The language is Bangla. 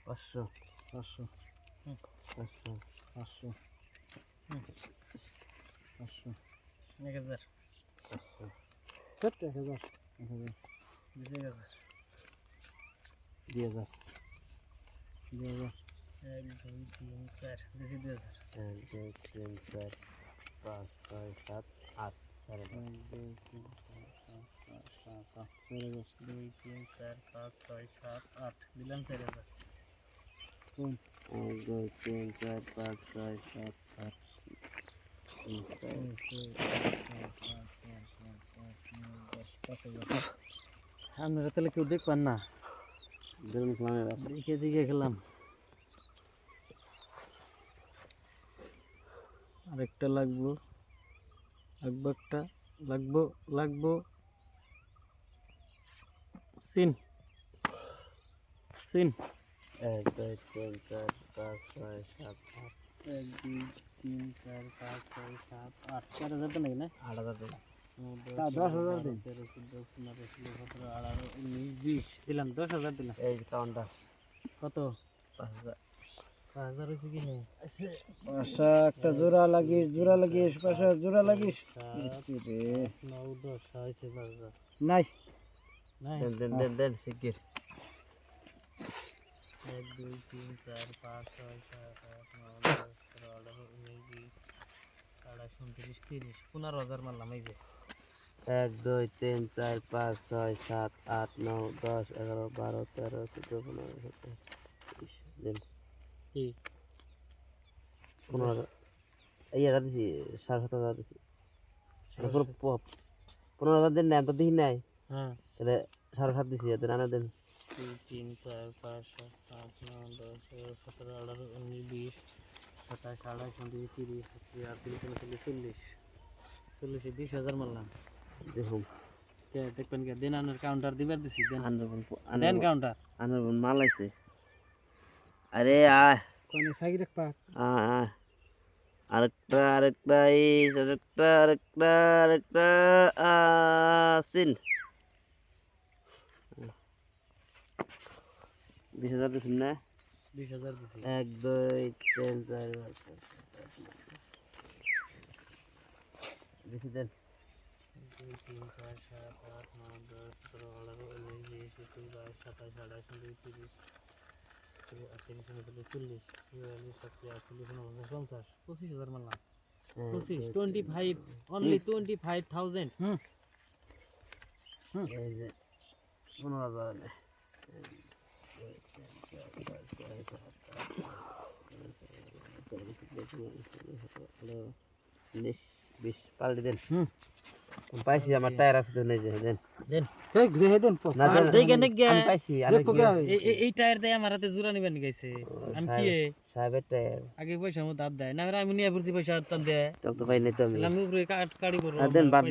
পাঁচশো পাঁচশো পাঁচশো পাঁচশো পাঁচশো 1000 পাঁচশো 1000 2000 2000 2000 1 2 3 4 বেশি 2000 1 2 3 4 5 6 7 8 1 2 3 4 5 6 7 8 2 3 4 5 6 7 8 দিলাম 4000 1 2 3 4 5 6 7 8 আপনারা তাহলে কেউ দেখবেন না দেখে দেখে খেলাম আরেকটা লাগবো একটা লাগবো সিন 1 2 3 4 5 6 7 8 1 2 3 4 5 6 7 8 4000 তো নাকি না 8000 10,000 দিন 13 14 15 16 17 18 19 20 দিলাম 10,000 দিলাম এই কাউন্টার কত 5000 5000 হয়েছে কি না পাশা একটা জোড়া লাগিস পাশা জোড়া লাগিস রে 9 10 হয়েছে 5000 নাই নাই দেন শিগগির 1 2 3 4 5 6 7 8 9 10 11 12 13 29 30 মারলাম এই যে 1 2 3 4 5 6 7 8 9 10 11 12 13 14 15 17 দেন কি 15 এই হাজার দিছি 7,500 দিছি 15,000 দেন না তো দিই নাই হ্যাঁ তাহলে 7,500 দিছি দেন আনা দেন 2 3 4 5 6 8 9 10 11 17 18 19 20 27 28 29 30 31 40 20,000 মারলাম দেখুন কে দেখবেন কে দেন আনার কাউন্টার দিবার দিছি দেন আনার দেন কাউন্টার আনার মাল আছে আরে আয় কোনে সাইড রাখবা আয় আরেকটা ইস আরেকটা সিন 20,000 দিছেন না 20,000 দিছি 1 2 3 4 দিছি দেন 2 3 4 7 8 9 10 11 12 19 20 21 22 27 28 29 30 25,000 মারলাম 25 only 25,000 এই যে 15,000 20 পাল্টে দেন পাইছি আমার টায়ার আছে তো নেই দেন দেন দেখ দেখে দেন না দেখে নে গিয়া আমি পাইছি এই টায়ার দেয় আমার হাতে জোড়া নিবেন গাইছে আমি কি সাহেবের টায়ার আগে পয়সা মো দাঁত দেয় না আমি নিয়ে পড়ছি পয়সা তার দেয় তব তো পাই নাই তো আমি উপরে কাটি করব দেন বাদ